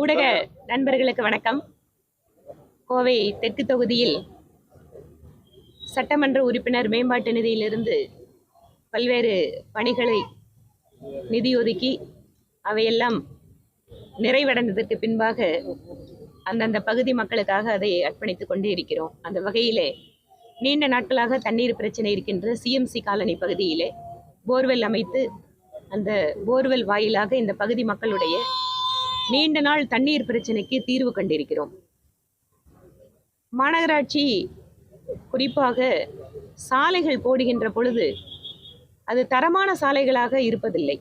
ஊடக நண்பர்களுக்கு வணக்கம். கோவை தெற்கு தொகுதியில் சட்டமன்ற உறுப்பினர் மேம்பாட்டு நிதியிலிருந்து பல்வேறு பணிகளை நிதி ஒதுக்கி அவையெல்லாம் நிறைவடைந்ததற்கு பின்பாக அந்தந்த பகுதி மக்களுக்காக அதை அர்ப்பணித்துக் கொண்டே இருக்கிறோம். அந்த வகையிலே நீண்ட நாட்களாக தண்ணீர் பிரச்சனை இருக்கின்ற சிஎம்சி காலனி பகுதியிலே போர்வெல் அமைத்து அந்த போர்வெல் வாயிலாக இந்த பகுதி மக்களுடைய நீண்ட நாள் தண்ணீர் பிரச்சனைக்கு தீர்வு கண்டிருக்கிறோம். மாநகராட்சி குறிப்பாக சாலைகள் போடுகின்ற பொழுது அது தரமான சாலைகளாக இருப்பதில்லை.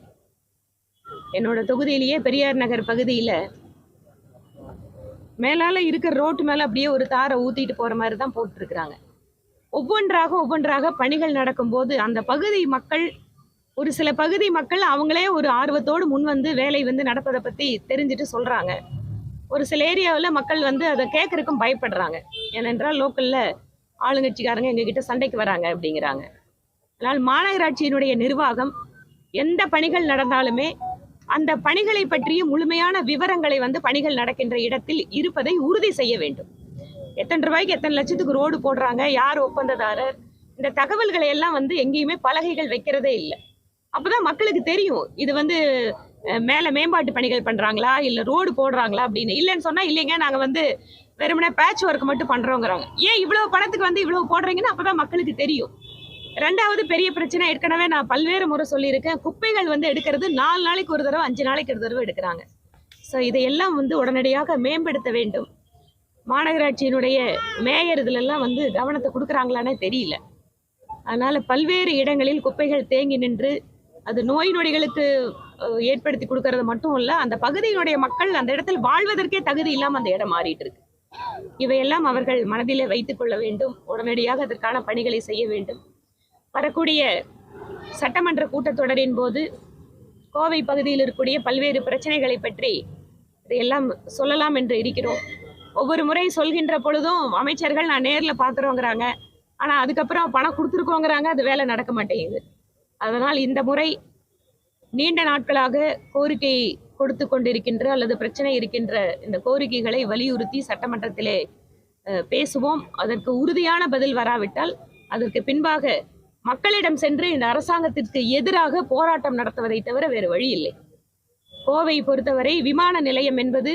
என்னோட தொகுதியிலேயே பெரியார் நகர் பகுதியில் மேலால இருக்கிற ரோட்டு மேலே அப்படியே ஒரு தாரை ஊற்றிட்டு போகிற மாதிரி தான் போட்டுருக்குறாங்க. ஒவ்வொன்றாக பணிகள் நடக்கும்போது அந்த பகுதி மக்கள், ஒரு சில பகுதி மக்கள் அவங்களே ஒரு ஆர்வத்தோடு முன் வந்து வேலை நடப்பதை பற்றி தெரிஞ்சுட்டு சொல்கிறாங்க. ஒரு சில ஏரியாவில் மக்கள் அதை கேட்கறதுக்கும் பயப்படுறாங்க. ஏனென்றால் லோக்கலில் ஆளுங்கட்சிக்காரங்க எங்ககிட்ட சண்டைக்கு வராங்க அப்படிங்கிறாங்க. அதனால் மாநகராட்சியினுடைய நிர்வாகம் எந்த பணிகள் நடந்தாலுமே அந்த பணிகளை பற்றிய முழுமையான விவரங்களை பணிகள் நடக்கின்ற இடத்தில் இருப்பதை உறுதி செய்ய வேண்டும். எத்தனை ரூபாய்க்கு எத்தனை லட்சத்துக்கு ரோடு போடுறாங்க, யார் ஒப்பந்ததாரர், இந்த தகவல்களை எல்லாம் எங்கேயுமே பலகைகள் வைக்கிறதே இல்லை. அப்போதான் மக்களுக்கு தெரியும் இது மேலே மேம்பாட்டு பணிகள் பண்ணுறாங்களா இல்லை ரோடு போடுறாங்களா அப்படின்னு. இல்லைன்னு சொன்னால் இல்லைங்க நாங்கள் வெறுமனே பேட்ச் ஒர்க் மட்டும் பண்ணுறோங்கிறாங்க. ஏன் இவ்வளோ பணத்துக்கு இவ்வளோ போடுறீங்கன்னு அப்போ தான் மக்களுக்கு தெரியும். ரெண்டாவது பெரிய பிரச்சனை, ஏற்கனவே நான் பல்வேறு முறை சொல்லியிருக்கேன், குப்பைகள் எடுக்கிறது 4 நாளைக்கு ஒரு தடவை 5 நாளைக்கு ஒரு தடவை எடுக்கிறாங்க. ஸோ இதையெல்லாம் உடனடியாக மேம்படுத்த வேண்டும். மாநகராட்சியினுடைய மேயர் இதிலெல்லாம் கவனத்தை கொடுக்குறாங்களானே தெரியல. அதனால் பல்வேறு இடங்களில் குப்பைகள் தேங்கி நின்று அது நோய் நொடிகளுக்கு ஏற்படுத்தி கொடுக்கறது மட்டும் இல்லை, அந்த பகுதியினுடைய மக்கள் அந்த இடத்தில் வாழ்வதற்கே தகுதி இல்லாமல் அந்த இடம் மாறிட்டு இருக்கு. இவையெல்லாம் அவர்கள் மனதிலே வைத்துக் கொள்ள வேண்டும். உடனடியாக அதற்கான பணிகளை செய்ய வேண்டும். வரக்கூடிய சட்டமன்ற கூட்டத்தொடரின் போது கோவை பகுதியில் இருக்கக்கூடிய பல்வேறு பிரச்சனைகளை பற்றி இதையெல்லாம் சொல்லலாம் என்று இருக்கிறோம். ஒவ்வொரு முறை சொல்கின்ற பொழுதும் அமைச்சர்கள் நான் நேரில் பார்க்குறோங்கிறாங்க, ஆனால் அதுக்கப்புறம் பணம் கொடுத்துருக்கோங்கிறாங்க, அது வேலை நடக்க மாட்டேங்குது. அதனால் இந்த முறை நீண்ட நாட்களாக கோரிக்கை கொடுத்து கொண்டிருக்கின்ற அல்லது பிரச்சனை இருக்கின்ற இந்த கோரிக்கைகளை வலியுறுத்தி சட்டமன்றத்திலே பேசுவோம். அதற்கு உறுதியான பதில் வராவிட்டால் அதற்கு பின்பாக மக்களிடம் சென்று இந்த அரசாங்கத்திற்கு எதிராக போராட்டம் நடத்துவதை தவிர வேறு வழி இல்லை. கோவை பொறுத்தவரை விமான நிலையம் என்பது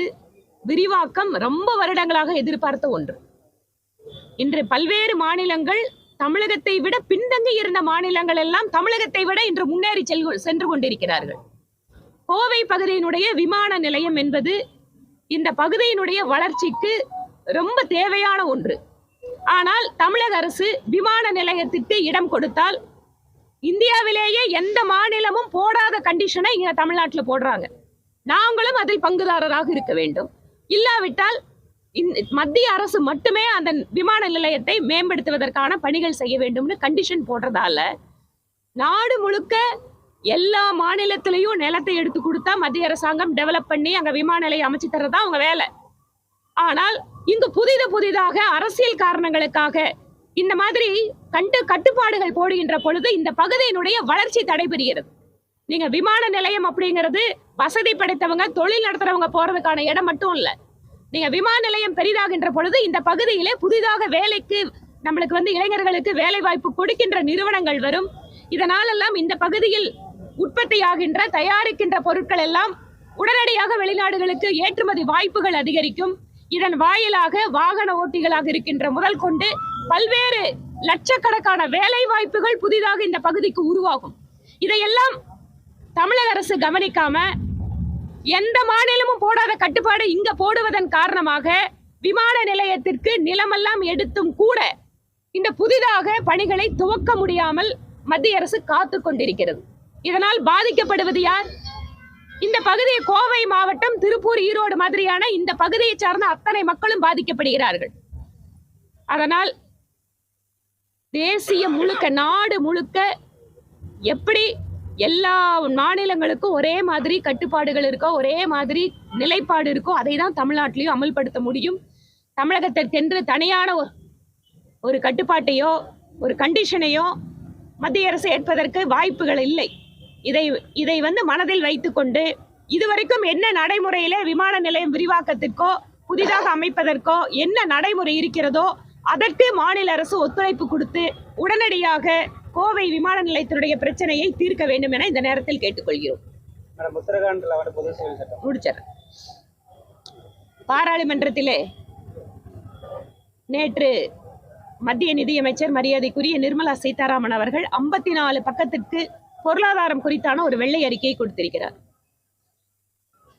விரிவாக்கம் ரொம்ப வருடங்களாக எதிர்பார்த்த ஒன்று. இன்று பல்வேறு மாநிலங்கள் தமிழகத்தை விட பின்தங்கி இருந்த மாநிலங்கள் எல்லாம் தமிழகத்தை விட இன்று முன்னேறி சென்று கொண்டிருக்கிறார்கள். கோவை பகுதியினுடைய விமான நிலையம் என்பது இந்த பகுதியினுடைய வளர்ச்சிக்கு ரொம்ப தேவையான ஒன்று. ஆனால் தமிழக அரசு விமான நிலையத்திற்கு இடம் கொடுத்தால் இந்தியாவிலேயே எந்த மாநிலமும் போடாத கண்டிஷனை இங்க தமிழ்நாட்டில் போடுறாங்க. நாங்களும் அதில் பங்குதாரராக இருக்க வேண்டும். இல்லாவிட்டால் மத்திய அரசு மட்டுமே அந்த விமான நிலையத்தை மேம்படுத்துவதற்கான பணிகள் செய்ய வேண்டும்னு கண்டிஷன் போடுறதால நாடு முழுக்க எல்லா மாநிலத்திலையும் நிலத்தை எடுத்து கொடுத்தா மத்திய அரசாங்கம் டெவலப் பண்ணி அங்க விமான நிலையம் அமைச்சு தர்றதா அவங்க வேலை. ஆனால் இங்கு புதிதாக அரசியல் காரணங்களுக்காக இந்த மாதிரி கட்டுப்பாடுகள் போடுகின்ற பொழுது இந்த பகுதியினுடைய வளர்ச்சி தடைபெறுகிறது. நீங்க விமான நிலையம் அப்படிங்கிறது வசதி படைத்தவங்க, தொழில் நடத்துறவங்க போறதுக்கான இடம் மட்டும் இல்லை. நீங்க விமான நிலையம் பெரிதாகின்ற பொழுது இந்த பகுதியிலே புதிதாக வேலைக்கு நம்மளுக்கு இளைஞர்களுக்கு வேலை வாய்ப்பு கொடுக்கின்ற நிறுவனங்கள் வரும். இதனாலெல்லாம் இந்த பகுதியில் உற்பத்தியாகின்ற தயாரிக்கின்ற பொருட்கள் எல்லாம் உடனடியாக வெளிநாடுகளுக்கு ஏற்றுமதி வாய்ப்புகள் அதிகரிக்கும். இதன் வாயிலாக வாகன ஓட்டிகளாக இருக்கின்ற முதல் கொண்டு பல்வேறு லட்சக்கணக்கான வேலை வாய்ப்புகள் புதிதாக இந்த பகுதிக்கு உருவாகும். இதையெல்லாம் தமிழக அரசு கவனிக்காம எந்த மாநிலமும் போடாத கட்டுப்பாடு இங்க போடுவதன் காரணமாக விமான நிலையத்திற்கு நிலமெல்லாம் எடுத்தும் கூட இந்த புதிதாக பணிகளை துவக்க முடியாமல் மத்திய அரசு காத்து கொண்டிருக்கிறது. இதனால் பாதிக்கப்படுவது யார்? இந்த பகுதியை கோவை மாவட்டம், திருப்பூர், ஈரோடு மாதிரியான இந்த பகுதியை சார்ந்த அத்தனை மக்களும் பாதிக்கப்படுகிறார்கள். அதனால் தேசிய முழுக்க, நாடு முழுக்க எப்படி எல்லா மாநிலங்களுக்கும் ஒரே மாதிரி கட்டுப்பாடுகள் இருக்கோ, ஒரே மாதிரி நிலைப்பாடு இருக்கோ, அதை தான் தமிழ்நாட்டிலையும் அமல்படுத்த முடியும். தமிழகத்திற்கென்று தனியான ஒரு கட்டுப்பாட்டையோ ஒரு கண்டிஷனையோ மத்திய அரசு ஏற்பதற்கு வாய்ப்புகள் இல்லை. இதை மனதில் வைத்துக்கொண்டு இதுவரைக்கும் என்ன நடைமுறையிலே விமான நிலையம் விரிவாக்கத்திற்கோ புதிதாக அமைப்பதற்கோ என்ன நடைமுறை இருக்கிறதோ அதற்கு மாநில அரசு ஒத்துழைப்பு கொடுத்து உடனடியாக கோவை விமான நிலையத்தினுடைய பிரச்சனையை தீர்க்க வேண்டும் என இந்த நேரத்தில் கேட்டுக்கொள்கிறோம். முடிச்சேன். பாராளுமன்றத்திலே நேற்று மத்திய நிதியமைச்சர் மரியாதைக்குரிய நிர்மலா சீதாராமன் அவர்கள் 54 பக்கத்திற்கு பொருளாதாரம் குறித்தான ஒரு வெள்ளை அறிக்கையை கொடுத்திருக்கிறார்.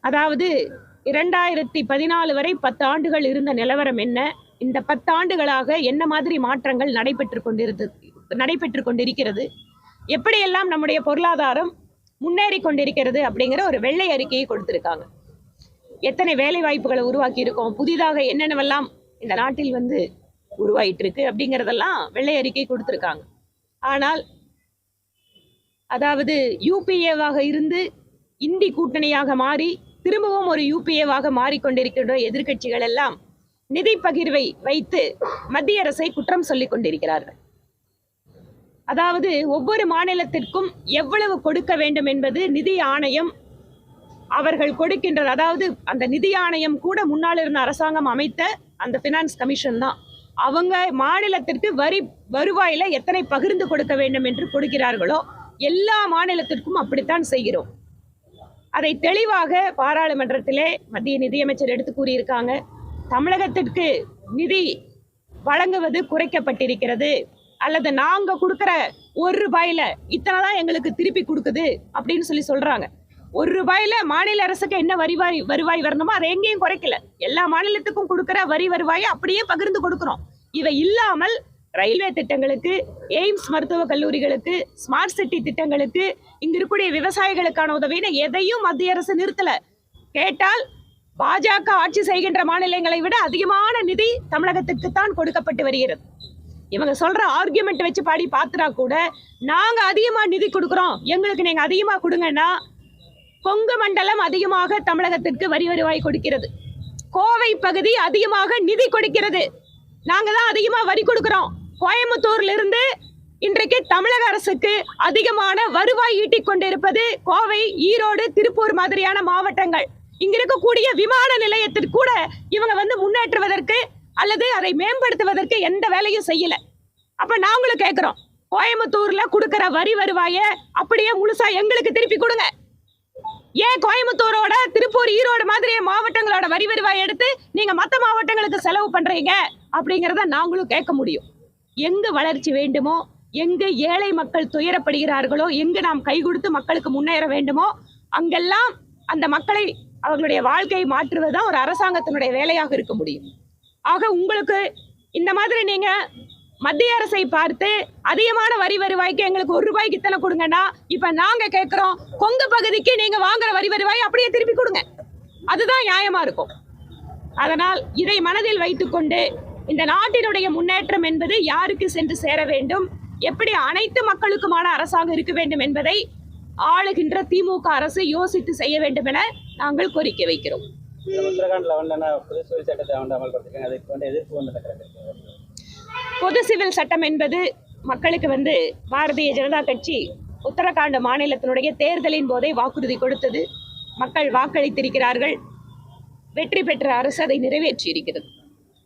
அதாவது 2014 வரை 10 ஆண்டுகள் இருந்த நிலவரம் என்ன, இந்த 10 ஆண்டுகளாக என்ன மாதிரி மாற்றங்கள் நடைபெற்று கொண்டிருக்கிறது, எப்படியெல்லாம் நம்முடைய பொருளாதாரம் முன்னேறி கொண்டிருக்கிறது அப்படிங்கிற ஒரு வெள்ளை அறிக்கையை கொடுத்திருக்காங்க. எத்தனை வேலை வாய்ப்புகளை உருவாக்கி இருக்கோம், புதிதாக என்னென்னவெல்லாம் இந்த நாட்டில் உருவாயிட்டு இருக்கு அப்படிங்கிறதெல்லாம் வெள்ளை அறிக்கை கொடுத்திருக்காங்க. ஆனால் அதாவது யூபிஏவாக இருந்து இந்தி கூட்டணியாக மாறி திரும்பவும் ஒரு யூபிஏவாக மாறிக்கொண்டிருக்கின்ற எதிர்க்கட்சிகள் எல்லாம் நிதி பகிர்வை வைத்து மத்திய அரசை குற்றம் சொல்லிக் கொண்டிருக்கிறார்கள். அதாவது ஒவ்வொரு மாநிலத்திற்கும் எவ்வளவு கொடுக்க வேண்டும் என்பது நிதி ஆணையம் அவர்கள் கொடுக்கின்றது. அதாவது அந்த நிதி ஆணையம் கூட முன்னால் இருந்த அரசாங்கம் அமைத்த அந்த பினான்ஸ் கமிஷன் தான். அவங்க மாநிலத்திற்கு வருவாயில எத்தனை பகிர்ந்து கொடுக்க வேண்டும் என்று கொடுக்கிறார்களோ எல்லா மாநிலத்திற்கும் அப்படித்தான் செய்கிறோம். அதை தெளிவாக பாராளுமன்றத்திலே மத்திய நிதியமைச்சர் எடுத்து கூறியிருக்காங்க. தமிழகத்திற்கு நிதி வழங்குவது குறைக்கப்பட்டிருக்கிறது, அல்லது நாங்க கொடுக்கிற ₹1 இத்தனை தான் எங்களுக்கு திருப்பி கொடுக்குது அப்படின்னு சொல்றாங்க. ₹1 மாநில அரசுக்கு என்ன வருவாய் வரணுமோ அதை எங்கேயும் குறைக்கல. எல்லா மாநிலத்துக்கும் கொடுக்கிற வருவாயை அப்படியே பகிர்ந்து கொடுக்கிறோம். இவை இல்லாமல் ரயில்வே திட்டங்களுக்கு, எய்ம்ஸ் மருத்துவக் கல்லூரிகளுக்கு, ஸ்மார்ட் சிட்டி திட்டங்களுக்கு, இங்க இருக்கக்கூடிய விவசாயிகளுக்கான உதவின்னு எதையும் மத்திய அரசு நிறுத்தல. கேட்டால் பாஜக ஆட்சி செய்கின்ற மாநிலங்களை விட அதிகமான நிதி தமிழகத்துக்கு தான் கொடுக்கப்பட்டு வருகிறது. இவங்க சொல்ற ஆர்கியூமெண்ட் வச்சு பாடி பாத்துட்டா கூட நாங்க அதிகமா நிதி கொடுக்கிறோம், எங்களுக்கு நீங்க அதிகமா கொடுங்கன்னா கொங்கு மண்டலம் அதிகமாக தமிழகத்திற்கு வருவாய் கொடுக்கிறது, கோவை பகுதி அதிகமாக நிதி கொடுக்கிறது, நாங்க தான் அதிகமா வரி கொடுக்கிறோம். கோயம்புத்தூர்ல இருந்து இன்றைக்கு தமிழக அரசுக்கு அதிகமான வருவாய் ஈட்டிக் கொண்டிருப்பது கோவை, ஈரோடு, திருப்பூர் மாதிரியான மாவட்டங்கள். இங்க இருக்கக்கூடிய விமான நிலையத்திற்கு கூட இவங்க முன்னேற்றுவதற்கு அல்லது அதை மேம்படுத்துவதற்கு எந்த வேலையும் செய்யல. அப்ப நாங்களும் கேட்கிறோம், கோயம்புத்தூர்ல கொடுக்கிற வருவாய அப்படியே முழுசா எங்களுக்கு திருப்பி கொடுங்க. ஏன் கோயம்புத்தூரோட, திருப்பூர், ஈரோடு மாதிரி மாவட்டங்களோட வருவாய் எடுத்து நீங்க மற்ற மாவட்டங்களுக்கு செலவு பண்றீங்க அப்படிங்கிறத நாங்களும் கேட்க முடியும். எங்கு வளர்ச்சி வேண்டுமோ, எங்கு ஏழை மக்கள் துயரப்படுகிறார்களோ, எங்கு நாம் கை கொடுத்து மக்களுக்கு முன்னேற வேண்டுமோ அங்கெல்லாம் அந்த மக்களை அவர்களுடைய வாழ்க்கையை மாற்றுவதுதான் ஒரு அரசாங்கத்தினுடைய வேலையாக இருக்க முடியும். ஆக உங்களுக்கு இந்த மாதிரி நீங்க மத்திய அரசை பார்த்து அதிகமான வருவாய்க்கு எங்களுக்கு ₹1 இத்தனை கொடுங்கன்னா, இப்ப நாங்க கேட்கிறோம் கொங்கு பகுதிக்கு நீங்க வாங்குற வருவாய் அப்படியே திருப்பி கொடுங்க, அதுதான் நியாயமா இருக்கும். அதனால் இதை மனதில் வைத்துக்கொண்டு இந்த நாட்டினுடைய முன்னேற்றம் என்பது யாருக்கு சென்று சேர வேண்டும், எப்படி அனைத்து மக்களுக்குமான அரசாங்கம் இருக்க வேண்டும் என்பதை ஆளுகின்ற திமுக அரசு யோசித்து செய்ய வேண்டும் என நாங்கள் கோரிக்கை வைக்கிறோம். பொது சிவில் சட்டம் என்பது மக்களுக்கு பாரதிய ஜனதா கட்சி உத்தரகாண்ட் மாநிலத்தினுடைய தேர்தலின் போதே வாக்குறுதி கொடுத்தது. மக்கள் வாக்களித்திருக்கிறார்கள். வெற்றி பெற்ற அரசு அதை நிறைவேற்றி இருக்கிறது.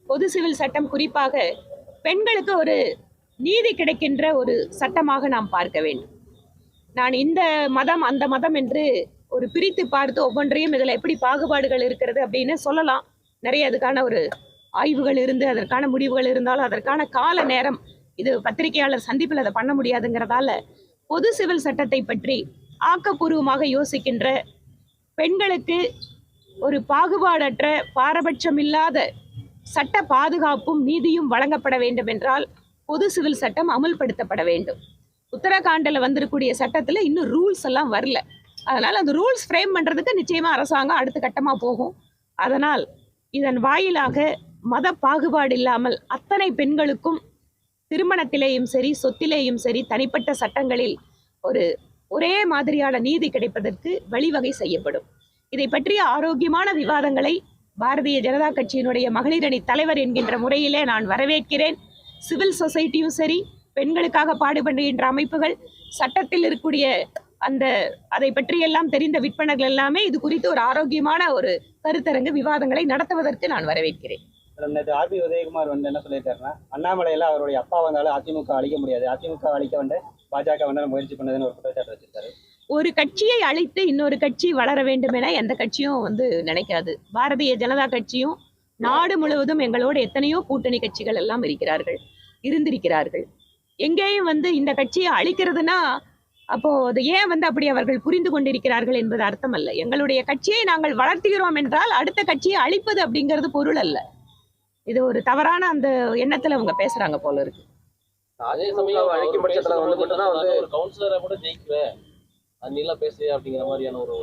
பொது சிவில் சட்டம் குறிப்பாக பெண்களுக்கு ஒரு நீதி கிடைக்கின்ற ஒரு சட்டமாக நாம் பார்க்க வேண்டும். நான் இந்த மதம் அந்த மதம் என்று ஒரு பிரித்து பார்த்து ஒவ்வொன்றையும் இதில் எப்படி பாகுபாடுகள் இருக்கிறது அப்படின்னு சொல்லலாம். நிறைய அதுக்கான ஒரு ஆய்வுகள் இருந்து அதற்கான முடிவுகள் இருந்தாலும் அதற்கான கால நேரம் இது பத்திரிகையாளர் சந்திப்பில் அதை பண்ண முடியாதுங்கிறதால பொது சிவில் சட்டத்தை பற்றி ஆக்கப்பூர்வமாக யோசிக்கின்ற, பெண்களுக்கு ஒரு பாகுபாடற்ற, பாரபட்சம் இல்லாத சட்ட பாதுகாப்பும் நீதியும் வழங்கப்பட வேண்டும் என்றால் பொது சிவில் சட்டம் அமல்படுத்தப்பட வேண்டும். உத்தரகாண்டில் வந்திருக்கூடிய சட்டத்தில் இன்னும் ரூல்ஸ் எல்லாம் வரல. அதனால் அந்த ரூல்ஸ் ஃப்ரேம் பண்ணுறதுக்கு நிச்சயமாக அரசாங்கம் அடுத்த கட்டமாக போகும். அதனால் இதன் வாயிலாக மத பாகுபாடு இல்லாமல் அத்தனை பெண்களுக்கும் திருமணத்திலேயும் சரி, சொத்திலேயும் சரி, தனிப்பட்ட சட்டங்களில் ஒரே மாதிரியான நீதி கிடைப்பதற்கு வழிவகை செய்யப்படும். இதை பற்றிய ஆரோக்கியமான விவாதங்களை பாரதிய ஜனதா கட்சியினுடைய மகளிர் அணி தலைவர் என்கின்ற முறையிலே நான் வரவேற்கிறேன். சிவில் சொசைட்டியும் சரி, பெண்களுக்காக பாடுபடுகின்ற அமைப்புகள், சட்டத்தில் இருக்கக்கூடிய அதை பற்றியெல்லாம் தெரிந்த விற்பனர்கள் எல்லாமே இது குறித்து ஒரு ஆரோக்கியமான ஒரு கருத்தரங்கு விவாதங்களை நடத்துவதற்கு நான் வரவேற்கிறேன். நேற்று ஆர்பி உதயகுமார் என்ன சொல்லியிருக்காருன்னா, அண்ணாமலையில அவருடைய அப்பா வந்தாலும் அதிமுக அழிக்க முடியாது, அதிமுக அழிக்க பாஜக முயற்சி பண்ணதுன்னு ஒரு குற்றச்சாட்டு வச்சிருக்காரு. ஒரு கட்சியை அழித்து இன்னொரு கட்சி வளர வேண்டும் என எந்த கட்சியும் நினைக்காது. பாரதிய ஜனதா கட்சியும் நாடு முழுவதும் எங்களோடு எத்தனையோ கூட்டணி கட்சிகள் எல்லாம் இருந்திருக்கிறார்கள். எங்கேயும் இந்த கட்சியை அழிக்கிறதுனா அப்போ அது ஏன் அப்படி அவர்கள் புரிந்து கொண்டிருக்கிறார்கள் என்பது அர்த்தம் அல்ல. எங்களுடைய கட்சியை நாங்கள் வளர்த்துகிறோம் என்றால் அடுத்த கட்சியை அழிப்பது அப்படிங்கிறது பொருள் அல்ல. இது ஒரு தவறான அந்த எண்ணத்துல அவங்க பேசுறாங்க போல இருக்கு. அதே சமயம் அழிக்கும் பட்சத்துல ஒரு கவுன்சிலரை கூட ஜெயிக்குவேன் அப்படிங்கிற மாதிரியான ஒரு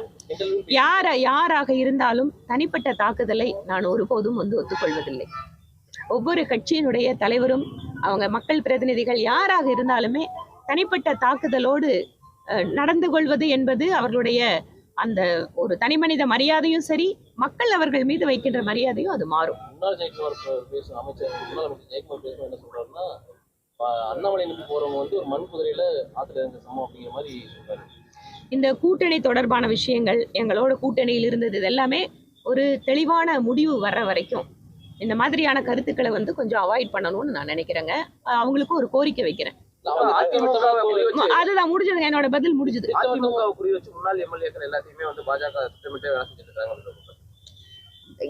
யாராக இருந்தாலும் தனிப்பட்ட தாக்குதலை நான் ஒருபோதும் ஒத்துக்கொள்வதில்லை. ஒவ்வொரு கட்சியினுடைய தலைவரும் அவங்க மக்கள் பிரதிநிதிகள் யாராக இருந்தாலுமே தனிப்பட்ட தாக்குதலோடு நடந்து கொள்வது என்பது அவர்களுடைய அந்த ஒரு தனி மனித மரியாதையும் சரி, மக்கள் அவர்கள் மீது வைக்கின்ற மரியாதையும் அது மாறும். அண்ணாமலை போறவங்க ஒரு மண் குதிரையில ஆத்துல இருந்த சமம் அப்படிங்கிற மாதிரி சொல்றாரு. இந்த கூட்டணி தொடர்பான விஷயங்கள், எங்களோட கூட்டணியில் இருந்தது, இது எல்லாமே ஒரு தெளிவான முடிவு வர்ற வரைக்கும் இந்த மாதிரியான கருத்துக்களை கொஞ்சம் அவாய்ட் பண்ணணும்னு நான் நினைக்கிறேங்க. அவங்களுக்கு ஒரு கோரிக்கை வைக்கிறேன். அதுதான் முடிஞ்சதுங்க, என்னோட பதில் முடிஞ்சது.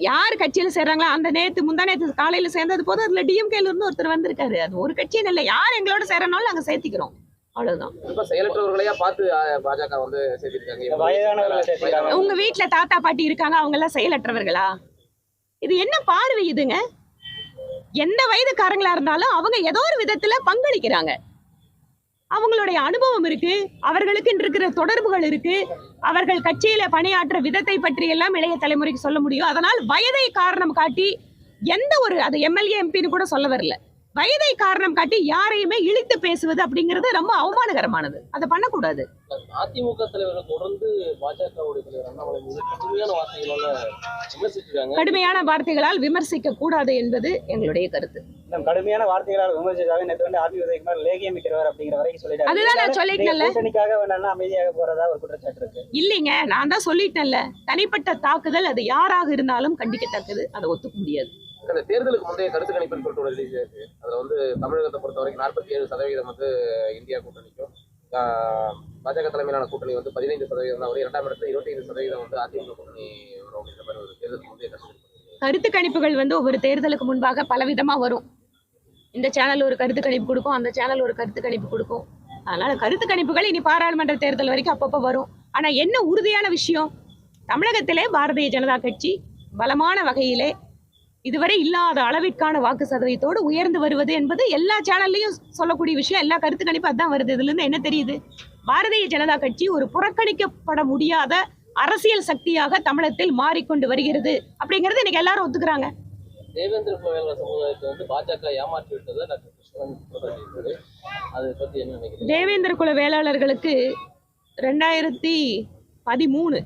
யார் கட்சியில சேர்றாங்களோ அந்த முந்தா நேத்து காலையில சேர்ந்தது போது அதுல டிஎம்கேல இருந்து ஒருத்தர் வந்திருக்காரு. அது ஒரு கட்சின்னு இல்லை, யார் எங்களோட சேரனாலும் நாங்க சேர்த்திக்கிறோம், அவ்வளவுதான். உங்க வீட்டுல தாத்தா பாட்டி இருக்காங்க, அவங்க எல்லாம் செயலற்றவர்களா? இது என்ன பார்வை இதுங்க? எந்த வயதுக்காரங்களா இருந்தாலும் அவங்க ஏதோ ஒரு விதத்துல பங்களிக்கிறாங்க. அவங்களுடைய அனுபவம் இருக்கு, அவர்களுக்கு இருக்கிற தொடர்புகள் இருக்கு, அவர்கள் கட்சியில பணியாற்ற விதத்தை பற்றி எல்லாம் இளைய தலைமுறைக்கு சொல்ல முடியும். அதனால் வயதை காரணம் காட்டி அது எம்எல்ஏ எம்பின்னு கூட சொல்ல வரல, வயதை காரணம் காட்டி யாரையுமே இழித்து பேசுவது அப்படிங்கிறது ரொம்ப அவமானகரமானது. அதை பண்ணக்கூடாது. அதிமுக தலைவர்கள் தொடர்ந்து பாஜகவுடைய தலைவர் அண்ணாமலை மீது கடுமையான வார்த்தைகளால் விமர்சிக்க கூடாது என்பது எங்களுடைய கருத்து. கடுமையான வார்த்தைகளால் விமர்சிச்சாவே நேற்று ஆர்பி உதயகுமார் லேகியம் விற்கிறவர் அப்படிங்கிற வரைக்கும் சொல்லிட்டாரு. அதுதான் நான் சொல்லிட்டேன்ல, அமைதியாக போறதா ஒரு குற்றச்சாட்டு இருக்கு. இல்லைங்க, நான் தான் சொல்லிட்டேன்ல, தனிப்பட்ட தாக்குதல் அது யாராக இருந்தாலும் கண்டிக்கத்தக்கது, அதை ஒத்துக்க முடியாது. அந்த தேர்தலுக்கு முந்தைய கருத்து கணிப்பு ரிலீஸ் ஆயிருக்கு. அதுல தமிழகத்தை பொறுத்த வரைக்கும் 47% இந்தியா கூட்டணிக்கும், பாஜக தலைமையிலான கூட்டணி 15% தான் வரும். 2ஆம் இடத்துல 25% அதிமுக கூட்டணி வரும் அப்படின்ற மாதிரி ஒரு தேர்தலுக்கு முந்தைய கருத்து கணிப்புகள் ஒவ்வொரு தேர்தலுக்கு முன்பாக பலவிதமா வரும். இந்த சேனல் ஒரு கருத்து கணிப்பு கொடுக்கும், அந்த சேனல் ஒரு கருத்து கணிப்பு கொடுக்கும். அதனால கருத்து கணிப்புகள் இனி பாராளுமன்ற தேர்தல் வரைக்கும் அப்பப்போ வரும். ஆனா என்ன உறுதியான விஷயம், தமிழகத்திலே பாரதிய ஜனதா கட்சி பலமான வகையிலே இதுவரை இல்லாத அளவிற்கான வாக்கு சதவீதத்தோடு உயர்ந்து வருவது என்பது எல்லா சேனல்லையும் சொல்லக்கூடிய விஷயம். எல்லா கருத்து கணிப்பு அதான் வருது. இதுல இருந்து என்ன தெரியுது, பாரதிய ஜனதா கட்சி ஒரு புறக்கணிக்கப்பட முடியாத அரசியல் சக்தியாக தமிழகத்தில் மாறிக்கொண்டு வருகிறது அப்படிங்கறது இன்னைக்கு எல்லாரும் ஒத்துக்கிறாங்க. தேவேந்திர குல வேளாளர் சமுதாயத்தை பாஜக ஏமாற்றி விட்டது. தேவேந்திர குல வேளாளர்களுக்கு 2013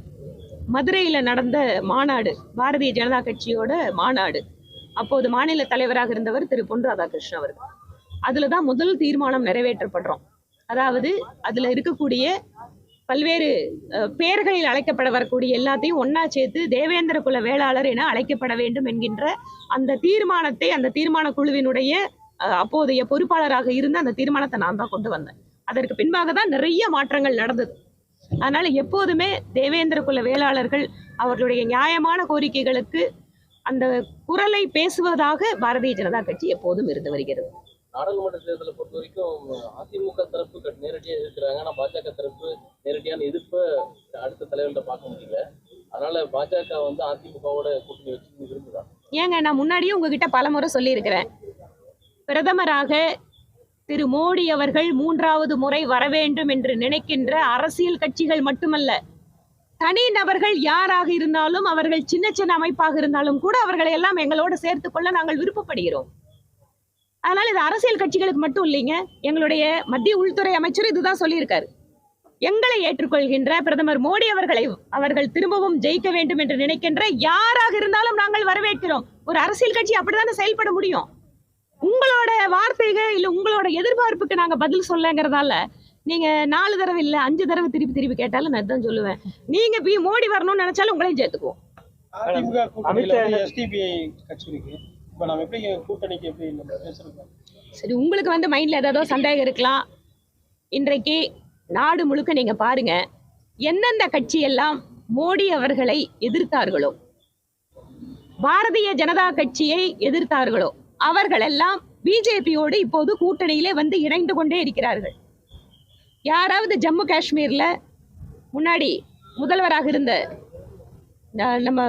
மதுரையில் நடந்த மாநாடு, பாரதிய ஜனதா கட்சியோட மாநாடு, அப்போது மாநில தலைவராக இருந்தவர் திரு பொன் ராதாகிருஷ்ணன் அவர்கள். அதில் தான் முதல் தீர்மானம் நிறைவேற்றப்படுறோம். அதாவது அதில் இருக்கக்கூடிய பல்வேறு பெயர்களில் அழைக்கப்பட வரக்கூடிய எல்லாத்தையும் ஒன்னா சேர்த்து தேவேந்திர குல வேளாளர் என அழைக்கப்பட வேண்டும் என்கின்ற அந்த தீர்மானத்தை, அந்த தீர்மான குழுவினுடைய அப்போதைய பொறுப்பாளராக இருந்த அந்த தீர்மானத்தை நான் தான் கொண்டு வந்தேன். அதற்கு பின்பாக தான் நிறைய மாற்றங்கள் நடந்தது. அதனால எப்போதுமே தேவேந்திர குல வேளாளர்கள் அவர்களுடைய நியாயமான கோரிக்கைகளுக்கு அந்த குரலை பேசுவதாக பாரதிய ஜனதா கட்சி எப்போதும் இருந்து வருகிறது. நாடாளுமன்ற தேர்தலை பொறுத்த வரைக்கும் அதிமுக தரப்பு நேரடியாக இருக்கிறாங்க, ஆனா பாஜக தரப்பு நேரடியான எதிர்ப்பு அடுத்த தலைவர்கிட்ட பார்க்க முடியல. அதனால பாஜக அதிமுகவோட கூட்டணி வச்சு விரும்புதா? ஏங்க, நான் முன்னாடியே உங்ககிட்ட பலமுறை சொல்லியிருக்கிறேன், பிரதமராக திரு மோடி அவர்கள் 3வது முறை வர வேண்டும் என்று நினைக்கின்ற அரசியல் கட்சிகள் மட்டுமல்ல, தனி நபர்கள் யாராக இருந்தாலும், அவர்கள் சின்ன சின்ன அமைப்பாக இருந்தாலும் கூட அவர்களை எல்லாம் எங்களோடு சேர்த்து கொள்ள நாங்கள் விருப்பப்படுகிறோம். அதனால இது அரசியல் கட்சிகளுக்கு மட்டும் இல்லைங்க, எங்களுடைய மத்திய உள்துறை அமைச்சர் இதுதான் சொல்லியிருக்காரு. எங்களை ஏற்றுக்கொள்கின்ற பிரதமர் மோடி அவர்கள் திரும்பவும் ஜெயிக்க வேண்டும் என்று நினைக்கின்ற யாராக இருந்தாலும் நாங்கள் வரவேற்கிறோம். ஒரு அரசியல் கட்சி அப்படித்தானே செயல்பட முடியும். உங்களோட வார்த்தைகள் இல்ல உங்களோட எதிர்பார்ப்புக்கு நாங்க பதில் சொல்லங்கிறதால நீங்க 4 தடவை இல்ல 5 தடவை திருப்பி கேட்டாலும் நான் தான் சொல்லுவேன். நீங்க மோடி வரணும்னு நினைச்சாலும் உங்களையும் சேர்த்துக்குவோம். அதிமுக கூட்டணியில எஸ்டிபிஐ கட்சி இருக்கு. இப்ப நம்ம எப்படி கூட்டணிக்கு எப்படி பேசுறது? சரி, உங்களுக்கு வந்து மைண்ட்ல ஏதோ சந்தேகம் இருக்கலாம். இன்றைக்கு நாடு முழுக்க நீங்க பாருங்க, எந்தெந்த கட்சியெல்லாம் மோடி அவர்களை எதிர்த்தார்களோ, பாரதிய ஜனதா கட்சியை எதிர்த்தார்களோ, அவர்களெல்லாம் பிஜேபியோடு இப்போது கூட்டணியிலே வந்து இணைந்து கொண்டே இருக்கிறார்கள். யாராவது ஜம்மு காஷ்மீர்ல முன்னாடி முதல்வராக இருந்த நம்ம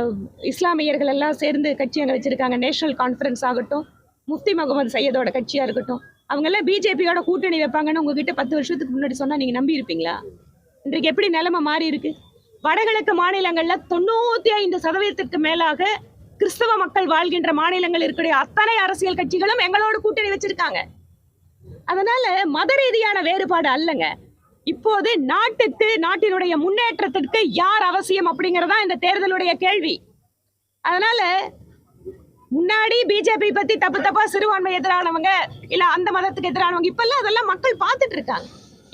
இஸ்லாமியர்கள் எல்லாம் சேர்ந்து கட்சி அங்கே வச்சிருக்காங்க, நேஷனல் கான்ஃபரன்ஸ் ஆகட்டும், முஃப்தி முகமது சையதோட கட்சியா இருக்கட்டும், அவங்கெல்லாம் பிஜேபியோட கூட்டணி வைப்பாங்கன்னு உங்ககிட்ட 10 வருஷத்துக்கு முன்னாடி சொன்னா நீங்க நம்பி இருப்பீங்களா? இன்றைக்கு எப்படி நிலைமை மாறி இருக்கு? வடகிழக்கு மாநிலங்கள்ல 95% மேலாக கிறிஸ்தவ மக்கள் வாழ்கின்ற மாநிலங்கள் இருக்கிற அத்தனை அரசியல் கட்சிகளும் எங்களோட கூட்டணி வச்சிருக்காங்க. அதனால மத ரீதியான வேறுபாடு அல்லங்க. இப்போது நாட்டினுடைய முன்னேற்றத்திற்கு யார் அவசியம் அப்படிங்கறதா இந்த தேர்தலுடைய கேள்வி. அதனால முன்னாடி பிஜேபி பத்தி தப்பா சிறுபான்மை எதிரானவங்க இல்ல அந்த மதத்துக்கு எதிரானவங்க இப்பெல்லாம் அதெல்லாம் மக்கள் பார்த்துட்டு இருக்காங்க.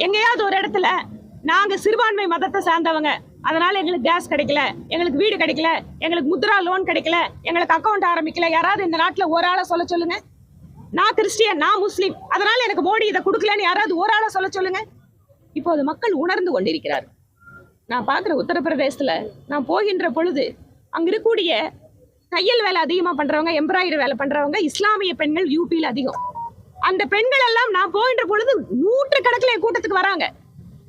எங்கேயாவது ஒரு இடத்துல நாங்க சிறுபான்மை மதத்தை சார்ந்தவங்க, அதனால எங்களுக்கு கேஸ் கிடைக்கல, எங்களுக்கு வீடு கிடைக்கல, எங்களுக்கு முத்ரா லோன் கிடைக்கல, எங்களுக்கு அக்கௌண்ட் ஆரம்பிக்கல, யாராவது இந்த நாட்டுல ஒரு ஆளை சொல்ல சொல்லுங்க. நான் கிறிஸ்டியன், நான் முஸ்லீம், அதனால எனக்கு மோடி இதை கொடுக்கலன்னு யாராவது ஒரு ஆளை சொல்ல சொல்லுங்க. இப்போது மக்கள் உணர்ந்து கொண்டிருக்கிறார். நான் பார்க்குற உத்தரப்பிரதேசத்துல நான் போகின்ற பொழுது அங்க இருக்கக்கூடிய தையல் வேலை அதிகமா பண்றவங்க, எம்ப்ராய்டரி வேலை பண்றவங்க இஸ்லாமிய பெண்கள் யூபியில் அதிகம். அந்த பெண்கள் எல்லாம் நான் போகின்ற பொழுது 100 கணக்கில் என் கூட்டத்துக்கு வராங்க.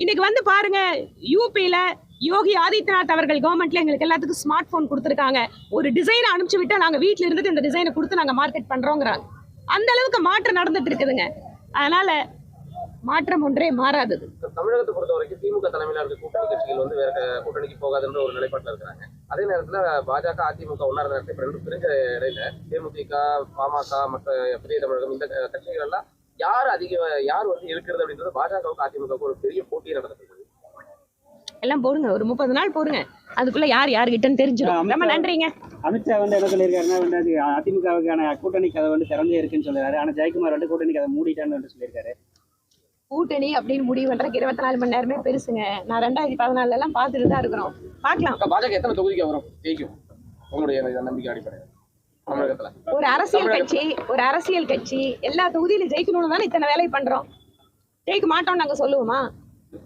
இன்னைக்கு வந்து பாருங்க, யூபியில யோகி ஆதித்யநாத் அவர்கள் கவர்மெண்ட்ல எங்களுக்கு எல்லாத்துக்கும் ஸ்மார்ட் போன் கொடுத்துருக்காங்க. ஒரு டிசைனை அனுப்பிச்சு விட்டா நாங்க வீட்டுல இருந்துட்டு இந்த டிசைனை கொடுத்து நாங்க மார்க்கெட் பண்றோங்கிறாங்க. அந்த அளவுக்கு மாற்றம் நடந்துட்டு இருக்குதுங்க. அதனால மாற்றம் ஒன்றே மாறாதது. தமிழகத்தை பொறுத்த வரைக்கும் திமுக தலைமையில இருக்க கூட்டணி கட்சிகள் வந்து வேற கூட்டணிக்கு போகாதுன்ற ஒரு நிலைப்பாட்டில் இருக்கிறாங்க. அதே நேரத்துல பாஜக அதிமுக ஒன்னார நேரத்தில் ரெண்டு பிரிஞ்ச இடையில தேமுதிக, பாமக, மற்ற பெரிய தமிழகம் இந்த கட்சிகள் எல்லாம் யார் வந்து இருக்கிறது அப்படின்றது பாஜகவுக்கு அதிமுகவுக்கு ஒரு பெரிய போட்டி நடக்குது. எல்லாம் போடுங்க, ஒரு 30 நாள் போடுங்க, அதுக்குள்ள யாருகிட்டன்னு தெரிஞ்சிடும். ரொம்ப நன்றிங்க. அமித்ஷா வந்து என்ன சொல்லியிருக்காருன்னா வந்து அதிமுகவுக்கான கூட்டணி கதை வந்து திறந்தே இருக்குன்னு சொல்லிருக்காரு. ஆனா ஜெயக்குமார் வந்து கூட்டணி கதை மூடிட்டான்னு சொல்லியிருக்காரு. கூட்டணி அப்படின்னு முடிவு பண்றதுக்கு 24 மணி நேரமே பெருசுங்க. நான் 2014 எல்லாம் பார்த்துட்டு தான் இருக்கிறோம். பார்க்கலாம். பாஜக எத்தனை தொகுதிக்கு வரும் ஜெயிக்கும் உங்களுடைய நம்பிக்கை அடிப்படையில் தமிழகத்துல? ஒரு அரசியல் கட்சி எல்லா தொகுதியிலும் ஜெயிக்கணும்னு தானே இத்தனை வேலை பண்றோம். ஜெயிக்க மாட்டோம் நாங்க சொல்லுவோமா?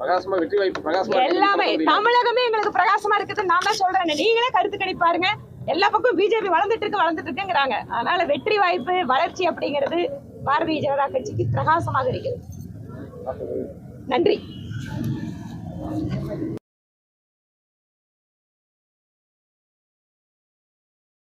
பிரகாசமா வெற்றி வாய்ப்பு பிரகாசமா எல்லாமே தமிழகமே எங்களுக்கு பிரகாசமா இருக்குதுன்னு நான் தான் சொல்றேன். நீங்களே கருத்து கணிப்பாருங்க. எல்லா பக்கம் பிஜேபி வளர்ந்துட்டு இருக்குங்கிறாங்க. அதனால வெற்றி வாய்ப்பு, வளர்ச்சி அப்படிங்கிறது பாரதிய ஜனதா கட்சிக்கு பிரகாசமாக இருக்கிறது. நன்றி.